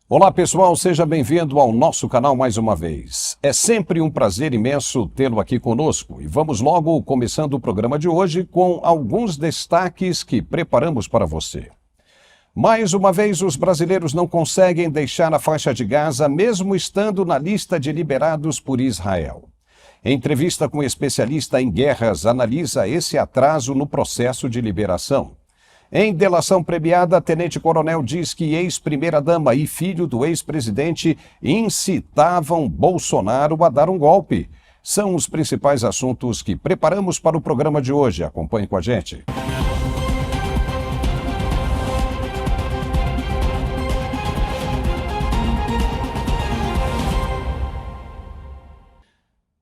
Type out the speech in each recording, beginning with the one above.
Olá pessoal, seja bem-vindo ao nosso canal mais uma vez. É sempre um prazer imenso tê-lo aqui conosco e vamos logo começando o programa de hoje com alguns destaques que preparamos para você. Mais uma vez, os brasileiros não conseguem deixar a faixa de Gaza mesmo estando na lista de liberados por Israel. Entrevista com especialista em guerras analisa esse atraso no processo de liberação. Em delação premiada, tenente-coronel diz que ex-primeira-dama e filho do ex-presidente incitavam Bolsonaro a dar um golpe. São os principais assuntos que preparamos para o programa de hoje. Acompanhe com a gente.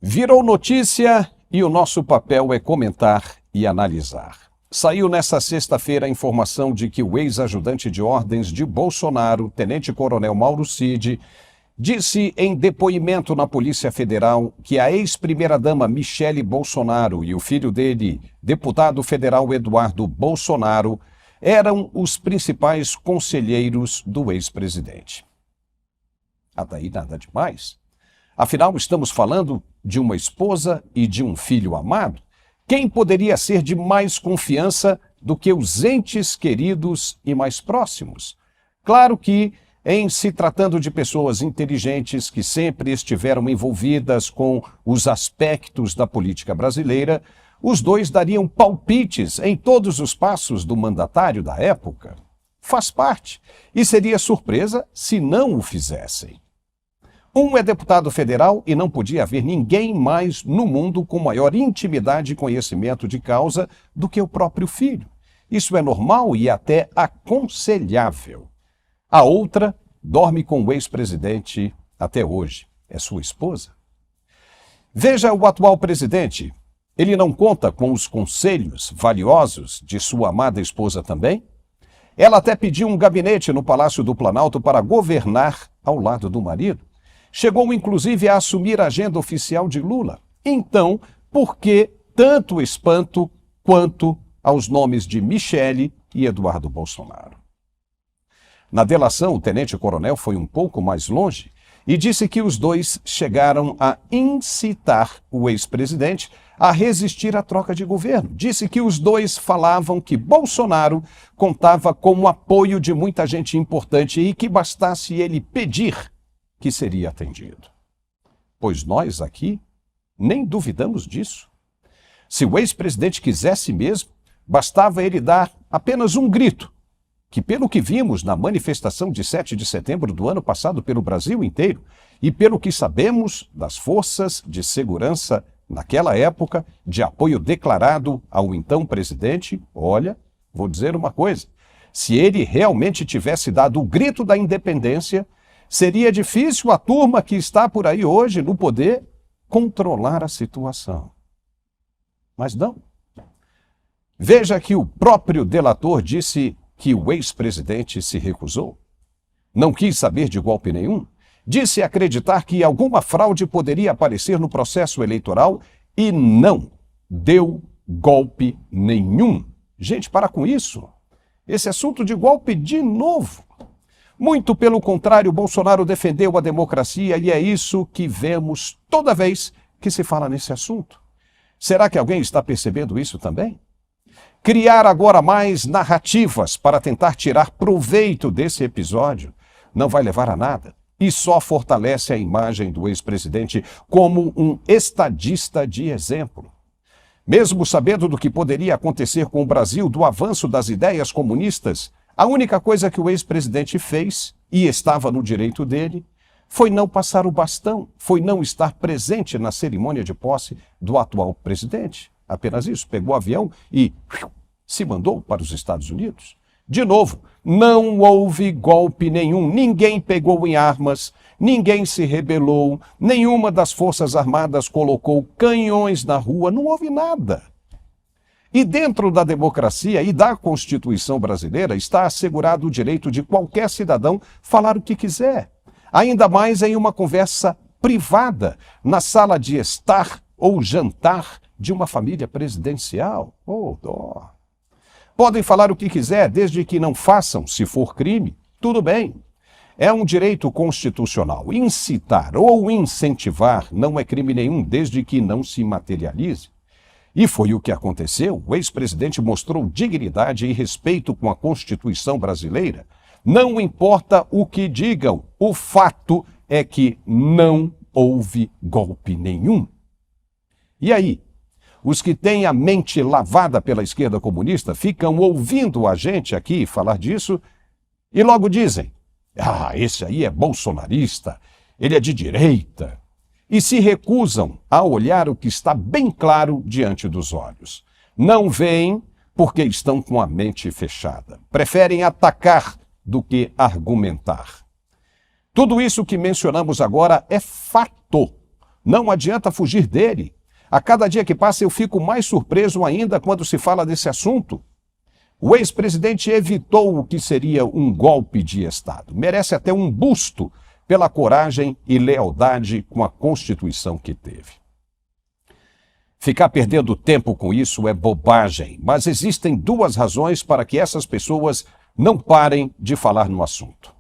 Virou notícia e o nosso papel é comentar e analisar. Saiu nesta sexta-feira a informação de que o ex-ajudante de ordens de Bolsonaro, tenente-coronel Mauro Cid, disse em depoimento na Polícia Federal que a ex-primeira-dama Michele Bolsonaro e o filho dele, deputado federal Eduardo Bolsonaro, eram os principais conselheiros do ex-presidente. Até aí nada demais. Afinal, estamos falando de uma esposa e de um filho amado. Quem poderia ser de mais confiança do que os entes queridos e mais próximos? Claro que, em se tratando de pessoas inteligentes que sempre estiveram envolvidas com os aspectos da política brasileira, os dois dariam palpites em todos os passos do mandatário da época. Faz parte, e seria surpresa se não o fizessem. Um é deputado federal e não podia haver ninguém mais no mundo com maior intimidade e conhecimento de causa do que o próprio filho. Isso é normal e até aconselhável. A outra dorme com o ex-presidente até hoje. É sua esposa. Veja o atual presidente. Ele não conta com os conselhos valiosos de sua amada esposa também? Ela até pediu um gabinete no Palácio do Planalto para governar ao lado do marido. Chegou, inclusive, a assumir a agenda oficial de Lula. Então, por que tanto espanto quanto aos nomes de Michele e Eduardo Bolsonaro? Na delação, o tenente-coronel foi um pouco mais longe e disse que os dois chegaram a incitar o ex-presidente a resistir à troca de governo. Disse que os dois falavam que Bolsonaro contava com o apoio de muita gente importante e que bastasse ele pedir que seria atendido. Pois nós aqui nem duvidamos disso. Se o ex-presidente quisesse mesmo, bastava ele dar apenas um grito, que pelo que vimos na manifestação de 7 de setembro do ano passado pelo Brasil inteiro, e pelo que sabemos das forças de segurança naquela época, de apoio declarado ao então presidente, olha, vou dizer uma coisa, se ele realmente tivesse dado o grito da independência, seria difícil a turma que está por aí hoje no poder controlar a situação. Mas não. Veja que o próprio delator disse que o ex-presidente se recusou. Não quis saber de golpe nenhum. Disse acreditar que alguma fraude poderia aparecer no processo eleitoral e não deu golpe nenhum. Gente, para com isso. Esse assunto de golpe de novo. Muito pelo contrário, Bolsonaro defendeu a democracia e é isso que vemos toda vez que se fala nesse assunto. Será que alguém está percebendo isso também? Criar agora mais narrativas para tentar tirar proveito desse episódio não vai levar a nada e só fortalece a imagem do ex-presidente como um estadista de exemplo. Mesmo sabendo do que poderia acontecer com o Brasil, do avanço das ideias comunistas, a única coisa que o ex-presidente fez, e estava no direito dele, foi não passar o bastão, foi não estar presente na cerimônia de posse do atual presidente. Apenas isso, pegou o avião e se mandou para os Estados Unidos. De novo, não houve golpe nenhum, ninguém pegou em armas, ninguém se rebelou, nenhuma das Forças Armadas colocou canhões na rua, não houve nada. E dentro da democracia e da Constituição brasileira está assegurado o direito de qualquer cidadão falar o que quiser. Ainda mais em uma conversa privada, na sala de estar ou jantar de uma família presidencial. Oh, dó. Podem falar o que quiser, desde que não façam, se for crime, tudo bem. É um direito constitucional. Incitar ou incentivar não é crime nenhum, desde que não se materialize. E foi o que aconteceu. O ex-presidente mostrou dignidade e respeito com a Constituição brasileira. Não importa o que digam, o fato é que não houve golpe nenhum. E aí? Os que têm a mente lavada pela esquerda comunista ficam ouvindo a gente aqui falar disso e logo dizem: ah, esse aí é bolsonarista, ele é de direita. E se recusam a olhar o que está bem claro diante dos olhos. Não veem porque estão com a mente fechada. Preferem atacar do que argumentar. Tudo isso que mencionamos agora é fato. Não adianta fugir dele. A cada dia que passa eu fico mais surpreso ainda quando se fala desse assunto. O ex-presidente evitou o que seria um golpe de Estado. Merece até um busto pela coragem e lealdade com a Constituição que teve. Ficar perdendo tempo com isso é bobagem, mas existem duas razões para que essas pessoas não parem de falar no assunto.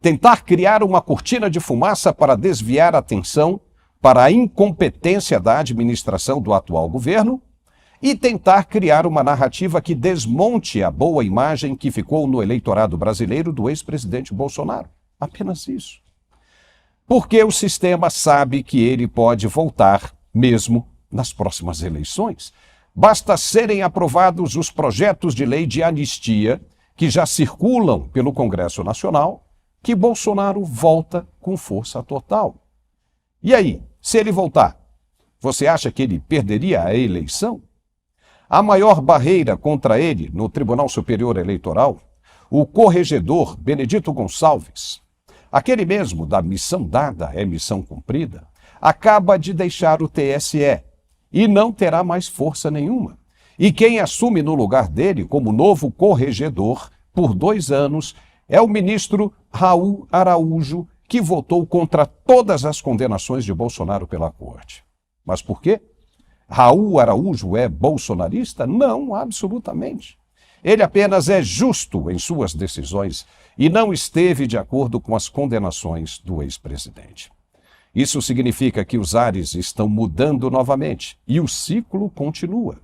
Tentar criar uma cortina de fumaça para desviar a atenção para a incompetência da administração do atual governo e tentar criar uma narrativa que desmonte a boa imagem que ficou no eleitorado brasileiro do ex-presidente Bolsonaro. Apenas isso. Porque o sistema sabe que ele pode voltar mesmo nas próximas eleições. Basta serem aprovados os projetos de lei de anistia que já circulam pelo Congresso Nacional, que Bolsonaro volta com força total. E aí, se ele voltar, você acha que ele perderia a eleição? A maior barreira contra ele no Tribunal Superior Eleitoral, o corregedor Benedito Gonçalves, aquele mesmo da missão dada é missão cumprida, acaba de deixar o TSE e não terá mais força nenhuma. E quem assume no lugar dele como novo corregedor por 2 anos é o ministro Raul Araújo, que votou contra todas as condenações de Bolsonaro pela corte. Mas por quê? Raul Araújo é bolsonarista? Não, absolutamente. Ele apenas é justo em suas decisões e não esteve de acordo com as condenações do ex-presidente. Isso significa que os ares estão mudando novamente e o ciclo continua.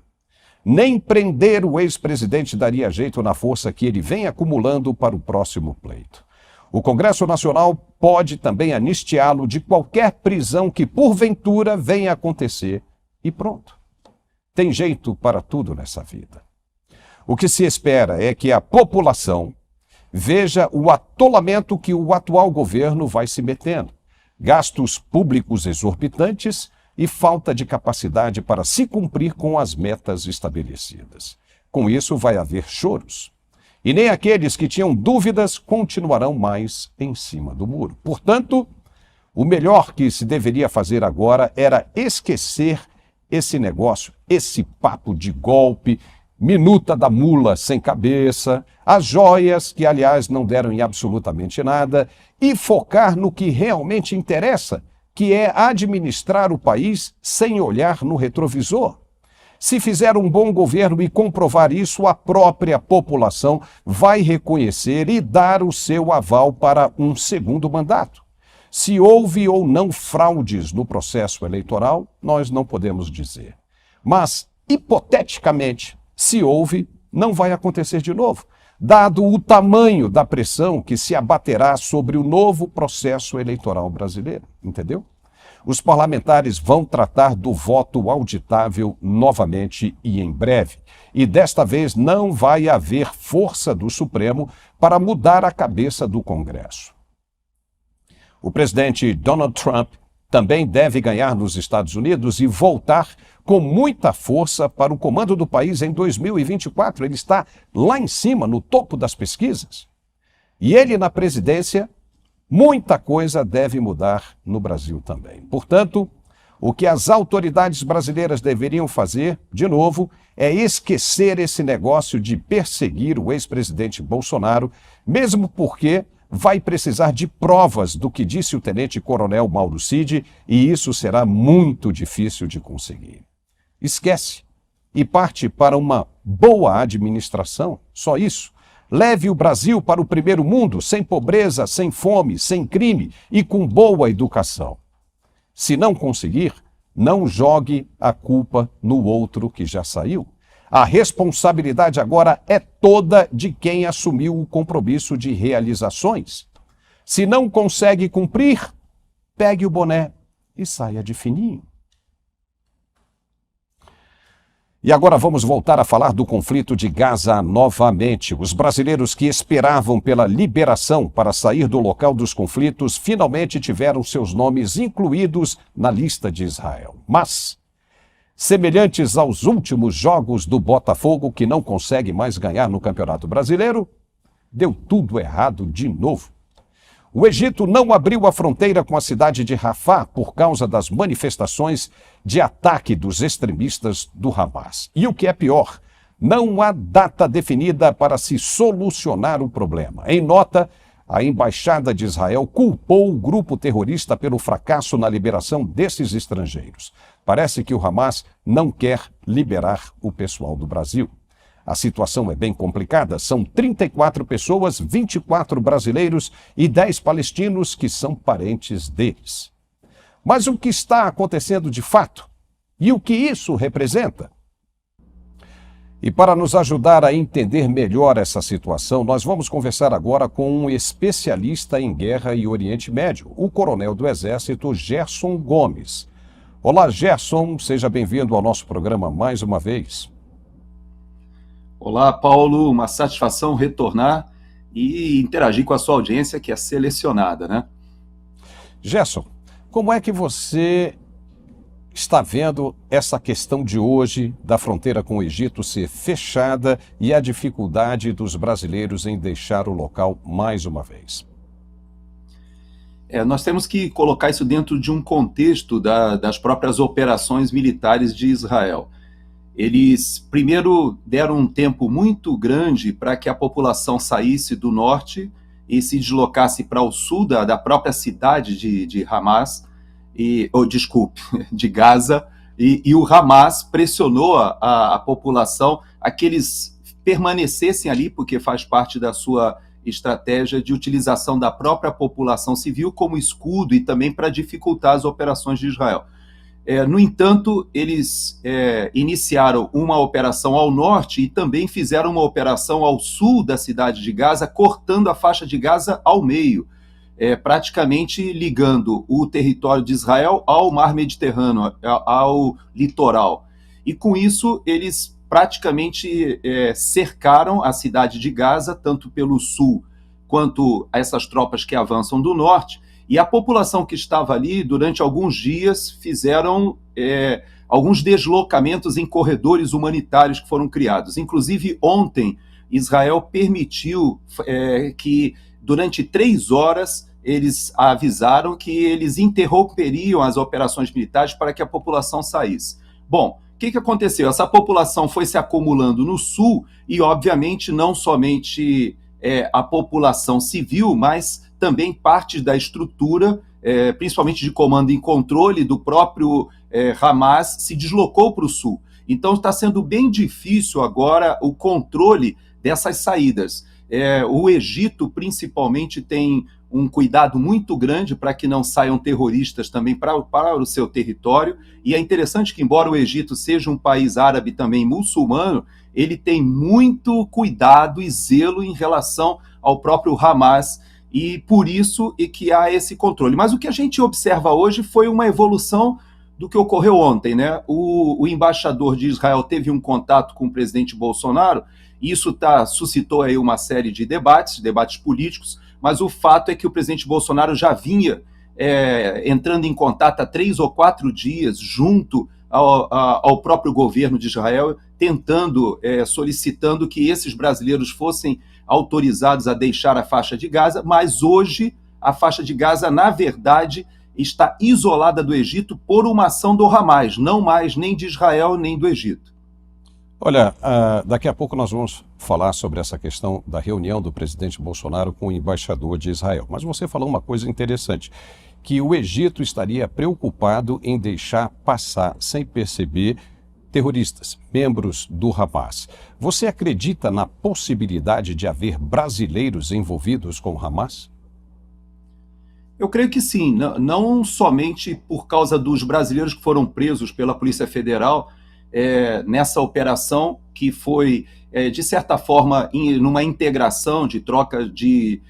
Nem prender o ex-presidente daria jeito na força que ele vem acumulando para o próximo pleito. O Congresso Nacional pode também anistiá-lo de qualquer prisão que porventura venha a acontecer e pronto. Tem jeito para tudo nessa vida. O que se espera é que a população veja o atolamento que o atual governo vai se metendo. Gastos públicos exorbitantes e falta de capacidade para se cumprir com as metas estabelecidas. Com isso vai haver choros. E nem aqueles que tinham dúvidas continuarão mais em cima do muro. Portanto, o melhor que se deveria fazer agora era esquecer esse negócio, esse papo de golpe, minuta da mula sem cabeça, as joias, que aliás não deram em absolutamente nada, e focar no que realmente interessa, que é administrar o país sem olhar no retrovisor. Se fizer um bom governo e comprovar isso, a própria população vai reconhecer e dar o seu aval para um segundo mandato. Se houve ou não fraudes no processo eleitoral, nós não podemos dizer. Mas, hipoteticamente, se houve, não vai acontecer de novo, dado o tamanho da pressão que se abaterá sobre o novo processo eleitoral brasileiro. Entendeu? Os parlamentares vão tratar do voto auditável novamente e em breve. E desta vez não vai haver força do Supremo para mudar a cabeça do Congresso. O presidente Donald Trump também deve ganhar nos Estados Unidos e voltar com muita força para o comando do país em 2024. Ele está lá em cima, no topo das pesquisas. E ele na presidência, muita coisa deve mudar no Brasil também. Portanto, o que as autoridades brasileiras deveriam fazer, de novo, é esquecer esse negócio de perseguir o ex-presidente Bolsonaro, mesmo porque vai precisar de provas do que disse o tenente-coronel Mauro Cid, e isso será muito difícil de conseguir. Esquece e parte para uma boa administração, só isso. Leve o Brasil para o primeiro mundo, sem pobreza, sem fome, sem crime e com boa educação. Se não conseguir, não jogue a culpa no outro que já saiu. A responsabilidade agora é toda de quem assumiu o compromisso de realizações. Se não consegue cumprir, pegue o boné e saia de fininho. E agora vamos voltar a falar do conflito de Gaza novamente. Os brasileiros que esperavam pela liberação para sair do local dos conflitos finalmente tiveram seus nomes incluídos na lista de Israel. Mas, semelhantes aos últimos jogos do Botafogo, que não consegue mais ganhar no Campeonato Brasileiro, deu tudo errado de novo. O Egito não abriu a fronteira com a cidade de Rafah por causa das manifestações de ataque dos extremistas do Hamas. E o que é pior, não há data definida para se solucionar o problema. Em nota, a Embaixada de Israel culpou o grupo terrorista pelo fracasso na liberação desses estrangeiros. Parece que o Hamas não quer liberar o pessoal do Brasil. A situação é bem complicada. São 34 pessoas, 24 brasileiros e 10 palestinos que são parentes deles. Mas o que está acontecendo de fato? E o que isso representa? E para nos ajudar a entender melhor essa situação, nós vamos conversar agora com um especialista em guerra e Oriente Médio, o coronel do Exército, Gerson Gomes. Olá, Gerson, seja bem-vindo ao nosso programa mais uma vez. Olá, Paulo, uma satisfação retornar e interagir com a sua audiência, que é selecionada, né? Gerson, como é que você está vendo essa questão de hoje da fronteira com o Egito ser fechada e a dificuldade dos brasileiros em deixar o local mais uma vez? Nós temos que colocar isso dentro de um contexto das próprias operações militares de Israel. Eles primeiro deram um tempo muito grande para que a população saísse do norte e se deslocasse para o sul da própria cidade de Hamas, de Gaza, e o Hamas pressionou a população a que eles permanecessem ali, porque faz parte da sua estratégia de utilização da própria população civil como escudo e também para dificultar as operações de Israel. No entanto, eles iniciaram uma operação ao norte e também fizeram uma operação ao sul da cidade de Gaza, cortando a faixa de Gaza ao meio, praticamente ligando o território de Israel ao mar Mediterrâneo, ao litoral. E com isso, eles praticamente cercaram a cidade de Gaza, tanto pelo sul quanto essas tropas que avançam do norte. E a população que estava ali, durante alguns dias, fizeram alguns deslocamentos em corredores humanitários que foram criados. Inclusive, ontem, Israel permitiu que, durante 3 horas, eles avisaram que eles interromperiam as operações militares para que a população saísse. Bom, o que aconteceu? Essa população foi se acumulando no sul e, obviamente, não somente a população civil, mas também parte da estrutura, principalmente de comando e controle do próprio Hamas, se deslocou para o sul. Então está sendo bem difícil agora o controle dessas saídas. O Egito, principalmente, tem um cuidado muito grande para que não saiam terroristas também para o seu território. E é interessante que, embora o Egito seja um país árabe também muçulmano, ele tem muito cuidado e zelo em relação ao próprio Hamas, e por isso que há esse controle. Mas o que a gente observa hoje foi uma evolução do que ocorreu ontem, né? O embaixador de Israel teve um contato com o presidente Bolsonaro, e isso suscitou aí uma série de debates políticos, mas o fato é que o presidente Bolsonaro já vinha entrando em contato há 3 ou 4 dias junto ao próprio governo de Israel, tentando, solicitando que esses brasileiros fossem autorizados a deixar a faixa de Gaza, mas hoje a faixa de Gaza, na verdade, está isolada do Egito por uma ação do Hamas, não mais nem de Israel nem do Egito. Olha, daqui a pouco nós vamos falar sobre essa questão da reunião do presidente Bolsonaro com o embaixador de Israel. Mas você falou uma coisa interessante, que o Egito estaria preocupado em deixar passar sem perceber terroristas, membros do Hamas. Você acredita na possibilidade de haver brasileiros envolvidos com o Hamas? Eu creio que sim, não somente por causa dos brasileiros que foram presos pela Polícia Federal nessa operação, que foi, de certa forma, numa integração de troca de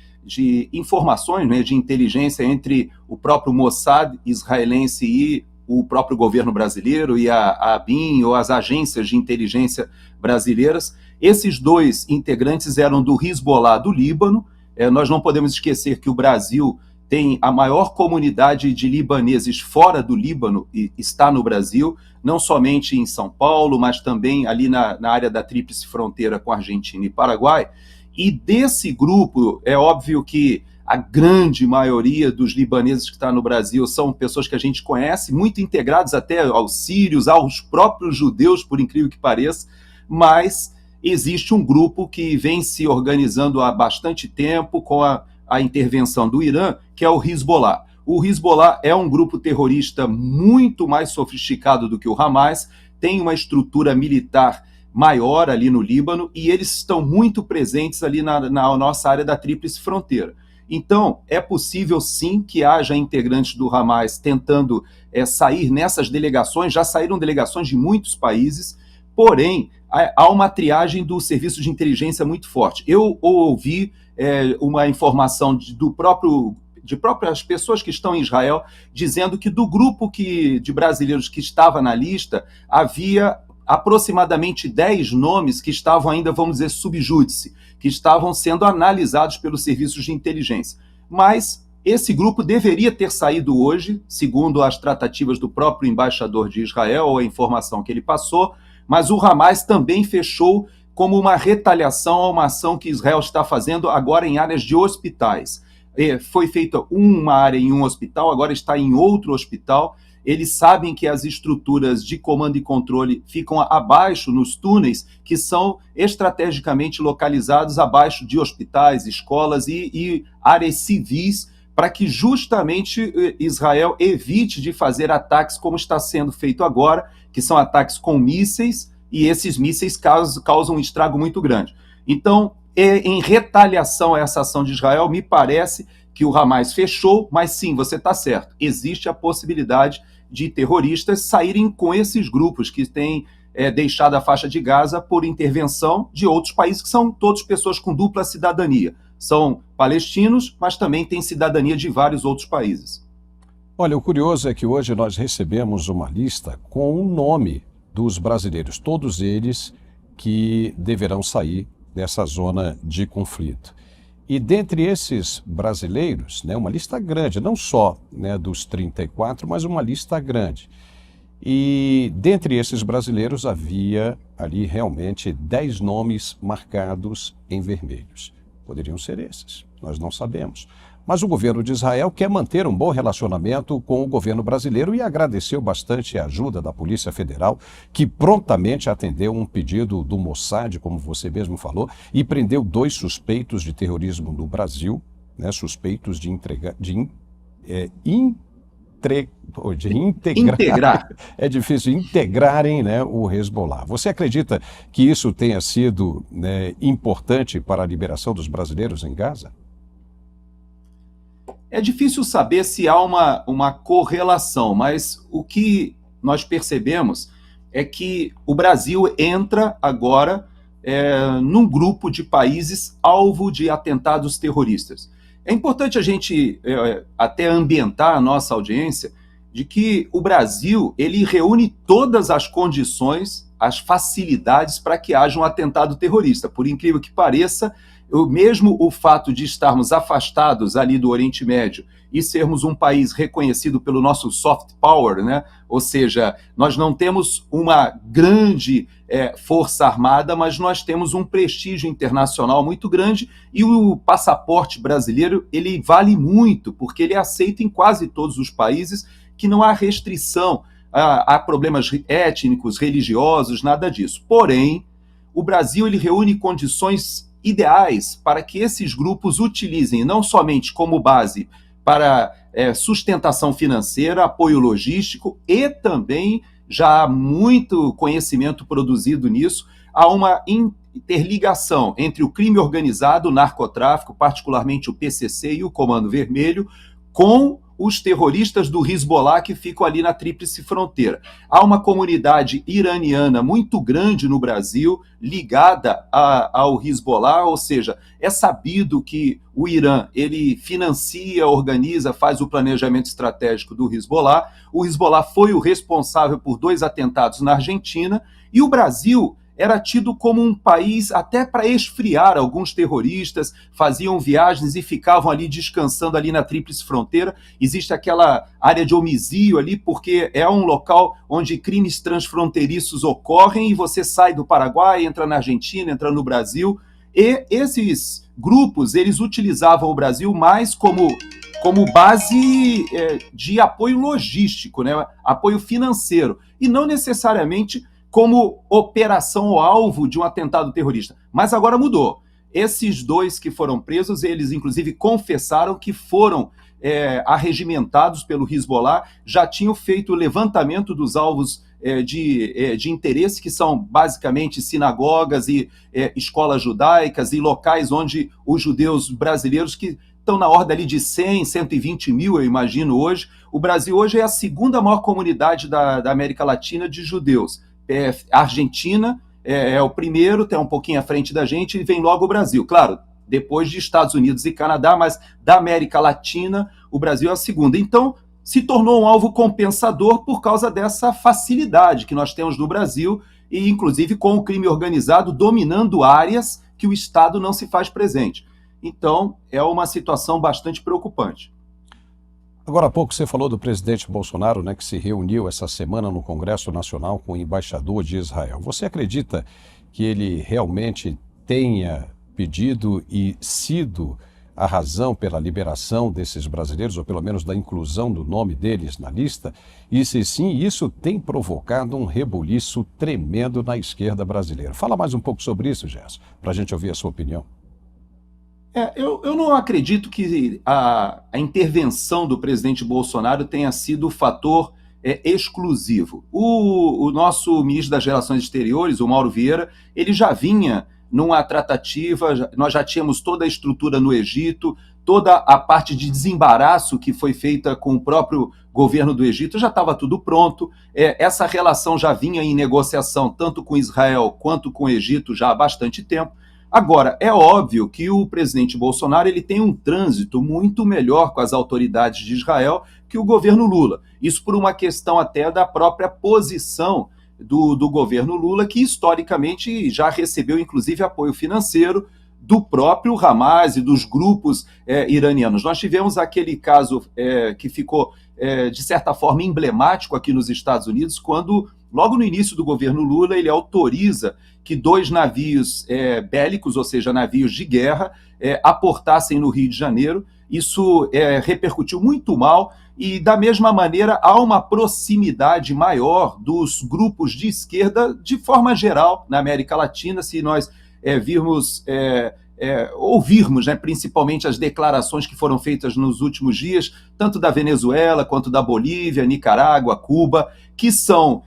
informações, né, de inteligência entre o próprio Mossad israelense e o próprio governo brasileiro e a ABIN ou as agências de inteligência brasileiras. Esses dois integrantes eram do Hezbollah do Líbano. Nós não podemos esquecer que o Brasil tem a maior comunidade de libaneses fora do Líbano e está no Brasil, não somente em São Paulo, mas também ali na área da tríplice fronteira com Argentina e Paraguai. E desse grupo, é óbvio que a grande maioria dos libaneses que está no Brasil são pessoas que a gente conhece, muito integrados até aos sírios, aos próprios judeus, por incrível que pareça, mas existe um grupo que vem se organizando há bastante tempo com a intervenção do Irã, que é o Hezbollah. O Hezbollah é um grupo terrorista muito mais sofisticado do que o Hamas, tem uma estrutura militar maior ali no Líbano e eles estão muito presentes ali na nossa área da tríplice fronteira. Então, é possível sim que haja integrantes do Hamas tentando sair nessas delegações, já saíram delegações de muitos países, porém, há uma triagem do serviço de inteligência muito forte. Eu ouvi uma informação de próprias pessoas que estão em Israel, dizendo que do grupo de brasileiros que estava na lista, havia aproximadamente 10 nomes que estavam ainda, vamos dizer, sub júdice, que estavam sendo analisados pelos serviços de inteligência. Mas esse grupo deveria ter saído hoje, segundo as tratativas do próprio embaixador de Israel, ou a informação que ele passou, mas o Hamas também fechou como uma retaliação a uma ação que Israel está fazendo agora em áreas de hospitais. Foi feita uma área em um hospital, agora está em outro hospital. Eles sabem que as estruturas de comando e controle ficam abaixo, nos túneis, que são estrategicamente localizados abaixo de hospitais, escolas e áreas civis, para que justamente Israel evite de fazer ataques como está sendo feito agora, que são ataques com mísseis, e esses mísseis causam um estrago muito grande. Então, em retaliação a essa ação de Israel, me parece que o Hamas fechou, mas sim, você está certo, existe a possibilidade de terroristas saírem com esses grupos que têm deixado a faixa de Gaza por intervenção de outros países, que são todos pessoas com dupla cidadania. São palestinos, mas também têm cidadania de vários outros países. Olha, o curioso é que hoje nós recebemos uma lista com o nome dos brasileiros, todos eles que deverão sair dessa zona de conflito. E dentre esses brasileiros, uma lista grande, não só dos 34, mas uma lista grande. E dentre esses brasileiros havia ali realmente 10 nomes marcados em vermelhos. Poderiam ser esses, nós não sabemos. Mas o governo de Israel quer manter um bom relacionamento com o governo brasileiro e agradeceu bastante a ajuda da Polícia Federal, que prontamente atendeu um pedido do Mossad, como você mesmo falou, e prendeu 2 suspeitos de terrorismo no Brasil, suspeitos de integrar. É difícil, integrarem o Hezbollah. Você acredita que isso tenha sido importante para a liberação dos brasileiros em Gaza? É difícil saber se há uma correlação, mas o que nós percebemos é que o Brasil entra agora num grupo de países alvo de atentados terroristas. É importante a gente até ambientar a nossa audiência de que o Brasil ele reúne todas as condições, as facilidades para que haja um atentado terrorista. Por incrível que pareça, mesmo o fato de estarmos afastados ali do Oriente Médio e sermos um país reconhecido pelo nosso soft power, ou seja, nós não temos uma grande força armada, mas nós temos um prestígio internacional muito grande e o passaporte brasileiro ele vale muito, porque ele é aceito em quase todos os países, que não há restrição a problemas étnicos, religiosos, nada disso. Porém, o Brasil ele reúne condições ideais para que esses grupos utilizem não somente como base para sustentação financeira, apoio logístico e também já há muito conhecimento produzido nisso, há uma interligação entre o crime organizado, o narcotráfico, particularmente o PCC e o Comando Vermelho, com os terroristas do Hezbollah que ficam ali na tríplice fronteira. Há uma comunidade iraniana muito grande no Brasil, ligada ao Hezbollah, ou seja, é sabido que o Irã, ele financia, organiza, faz o planejamento estratégico do Hezbollah. O Hezbollah foi o responsável por 2 atentados na Argentina, e o Brasil era tido como um país até para esfriar alguns terroristas, faziam viagens e ficavam ali descansando ali na tríplice fronteira. Existe aquela área de homicídio ali, porque é um local onde crimes transfronteiriços ocorrem e você sai do Paraguai, entra na Argentina, entra no Brasil. E esses grupos, eles utilizavam o Brasil mais como base de apoio logístico, né? Apoio financeiro, e não necessariamente como operação ou alvo de um atentado terrorista. Mas agora mudou. Esses 2 que foram presos, eles inclusive confessaram que foram arregimentados pelo Hezbollah, já tinham feito o levantamento dos alvos de interesse, que são basicamente sinagogas e escolas judaicas e locais onde os judeus brasileiros, que estão na ordem ali de 100, 120 mil, eu imagino hoje. O Brasil hoje é a 2ª maior comunidade da América Latina de judeus. A Argentina é o primeiro, está um pouquinho à frente da gente, e vem logo o Brasil. Claro, depois de Estados Unidos e Canadá, mas da América Latina, o Brasil é a 2ª. Então, se tornou um alvo compensador por causa dessa facilidade que nós temos no Brasil, e inclusive com o crime organizado dominando áreas que o Estado não se faz presente. Então, é uma situação bastante preocupante. Agora há pouco você falou do presidente Bolsonaro, né, que se reuniu essa semana no Congresso Nacional com o embaixador de Israel. Você acredita que ele realmente tenha pedido e sido a razão pela liberação desses brasileiros, ou pelo menos da inclusão do nome deles na lista? E se sim, isso tem provocado um rebuliço tremendo na esquerda brasileira. Fala mais um pouco sobre isso, Gerson, para a gente ouvir a sua opinião. Eu não acredito que a intervenção do presidente Bolsonaro tenha sido o fator exclusivo. O nosso ministro das Relações Exteriores, o Mauro Vieira, ele já vinha numa tratativa, nós já tínhamos toda a estrutura no Egito, toda a parte de desembaraço que foi feita com o próprio governo do Egito, já estava tudo pronto. Essa relação já vinha em negociação tanto com Israel quanto com o Egito já há bastante tempo. Agora, é óbvio que o presidente Bolsonaro ele tem um trânsito muito melhor com as autoridades de Israel que o governo Lula. Isso por uma questão até da própria posição do governo Lula, que historicamente já recebeu inclusive apoio financeiro do próprio Hamas e dos grupos iranianos. Nós tivemos aquele caso que ficou, de certa forma, emblemático aqui nos Estados Unidos, quando, logo no início do governo Lula, ele autoriza que 2 navios bélicos, ou seja, navios de guerra, aportassem no Rio de Janeiro. Isso repercutiu muito mal, e, da mesma maneira, há uma proximidade maior dos grupos de esquerda, de forma geral, na América Latina. Se nós ouvirmos, né, principalmente as declarações que foram feitas nos últimos dias, tanto da Venezuela quanto da Bolívia, Nicarágua, Cuba, que são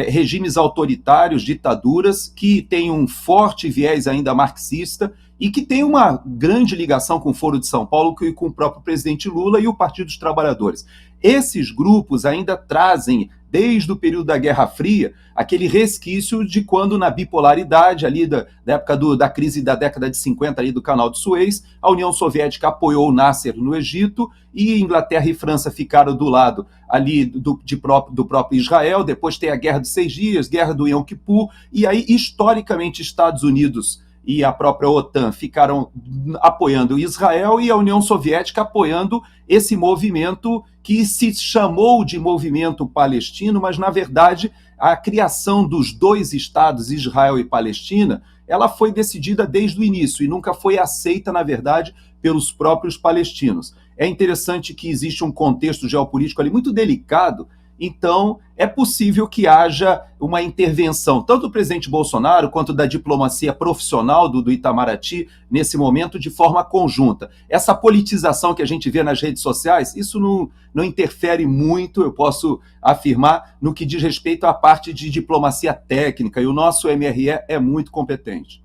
regimes autoritários, ditaduras, que têm um forte viés ainda marxista e que tem uma grande ligação com o Foro de São Paulo e com o próprio presidente Lula e o Partido dos Trabalhadores. Esses grupos ainda trazem, desde o período da Guerra Fria, aquele resquício de quando, na bipolaridade, ali da época da crise da década de 50, ali do Canal de Suez, a União Soviética apoiou o Nasser no Egito, e Inglaterra e França ficaram do lado ali do próprio Israel. Depois tem a Guerra dos 6 Dias, Guerra do Yom Kippur, e aí, historicamente, Estados Unidos e a própria OTAN ficaram apoiando Israel, e a União Soviética apoiando esse movimento que se chamou de movimento palestino, mas, na verdade, a criação dos 2 estados, Israel e Palestina, ela foi decidida desde o início e nunca foi aceita, na verdade, pelos próprios palestinos. É interessante que existe um contexto geopolítico ali muito delicado, Então, é possível que haja uma intervenção, tanto do presidente Bolsonaro quanto da diplomacia profissional do Itamaraty, nesse momento, de forma conjunta. Essa politização que a gente vê nas redes sociais, isso não interfere muito, eu posso afirmar, no que diz respeito à parte de diplomacia técnica, e o nosso MRE é muito competente.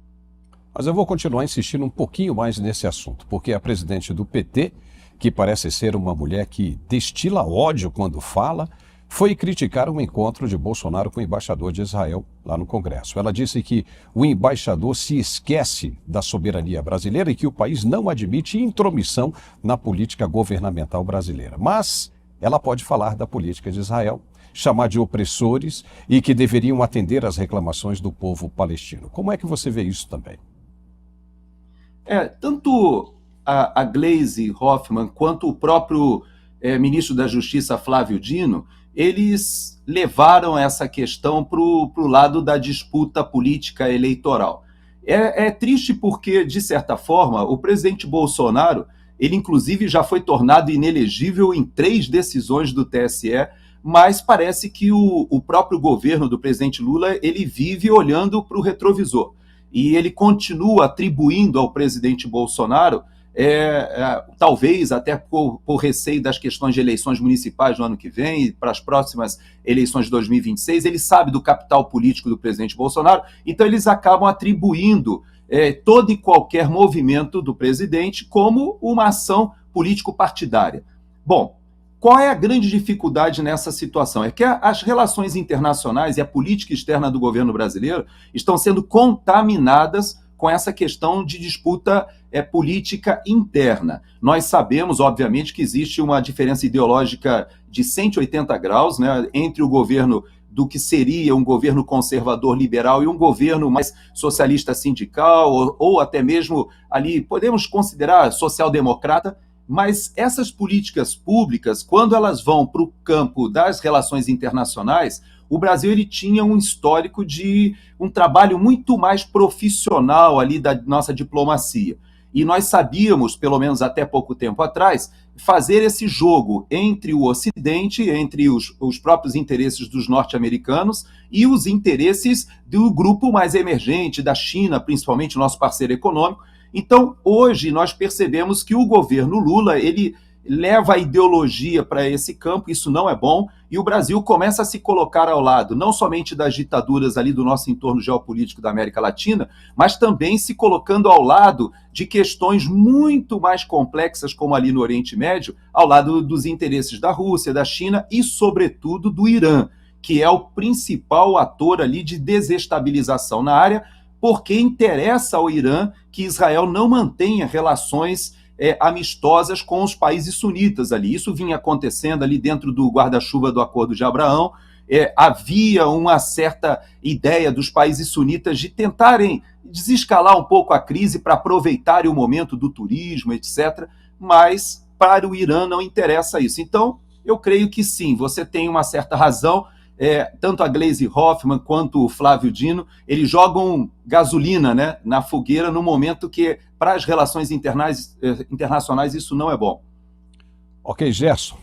Mas eu vou continuar insistindo um pouquinho mais nesse assunto, porque a presidente do PT, que parece ser uma mulher que destila ódio quando fala, foi criticar um encontro de Bolsonaro com o embaixador de Israel lá no Congresso. Ela disse que o embaixador se esquece da soberania brasileira e que o país não admite intromissão na política governamental brasileira. Mas ela pode falar da política de Israel, chamar de opressores e que deveriam atender às reclamações do povo palestino. Como é que você vê isso também? Tanto a Gleisi Hoffmann quanto o próprio ministro da Justiça, Flávio Dino, eles levaram essa questão para o lado da disputa política eleitoral. É triste porque, de certa forma, o presidente Bolsonaro, ele inclusive já foi tornado inelegível em 3 decisões do TSE, mas parece que o próprio governo do presidente Lula, ele vive olhando para o retrovisor. E ele continua atribuindo ao presidente Bolsonaro, talvez até por receio das questões de eleições municipais no ano que vem e para as próximas eleições de 2026, ele sabe do capital político do presidente Bolsonaro, então eles acabam atribuindo todo e qualquer movimento do presidente como uma ação político-partidária. Bom, qual é a grande dificuldade nessa situação? É que as relações internacionais e a política externa do governo brasileiro estão sendo contaminadas com essa questão de disputa política interna. Nós sabemos, obviamente, que existe uma diferença ideológica de 180 graus, né, entre o governo do que seria um governo conservador liberal e um governo mais socialista sindical, ou até mesmo ali, podemos considerar social-democrata, mas essas políticas públicas, quando elas vão para o campo das relações internacionais, o Brasil ele tinha um histórico de um trabalho muito mais profissional ali da nossa diplomacia. E nós sabíamos, pelo menos até pouco tempo atrás, fazer esse jogo entre o Ocidente, entre os próprios interesses dos norte-americanos e os interesses do grupo mais emergente, da China, principalmente o nosso parceiro econômico. Então, hoje, nós percebemos que o governo Lula, ele leva a ideologia para esse campo, isso não é bom, e o Brasil começa a se colocar ao lado, não somente das ditaduras ali do nosso entorno geopolítico da América Latina, mas também se colocando ao lado de questões muito mais complexas, como ali no Oriente Médio, ao lado dos interesses da Rússia, da China e, sobretudo, do Irã, que é o principal ator ali de desestabilização na área, porque interessa ao Irã que Israel não mantenha relações amistosas com os países sunitas ali. Isso vinha acontecendo ali dentro do guarda-chuva do Acordo de Abraão. Havia uma certa ideia dos países sunitas de tentarem desescalar um pouco a crise para aproveitarem o momento do turismo, etc. Mas para o Irã não interessa isso. Então, eu creio que sim, você tem uma certa razão. Tanto a Gleisi Hoffmann quanto o Flávio Dino, eles jogam gasolina, né, na fogueira no momento que, para as relações internacionais, isso não é bom. Ok, Gerson,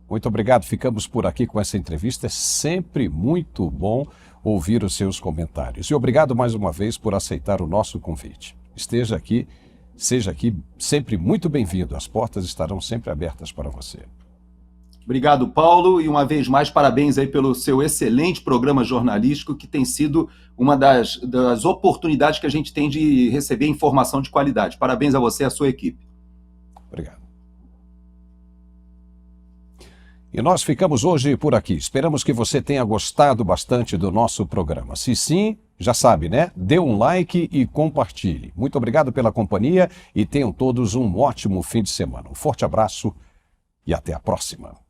muito obrigado. Ficamos por aqui com essa entrevista. É sempre muito bom ouvir os seus comentários. E obrigado mais uma vez por aceitar o nosso convite. Esteja aqui, seja aqui sempre muito bem-vindo. As portas estarão sempre abertas para você. Obrigado, Paulo, e uma vez mais, parabéns aí pelo seu excelente programa jornalístico, que tem sido uma das oportunidades que a gente tem de receber informação de qualidade. Parabéns a você e a sua equipe. Obrigado. E nós ficamos hoje por aqui. Esperamos que você tenha gostado bastante do nosso programa. Se sim, já sabe, né? Dê um like e compartilhe. Muito obrigado pela companhia e tenham todos um ótimo fim de semana. Um forte abraço e até a próxima.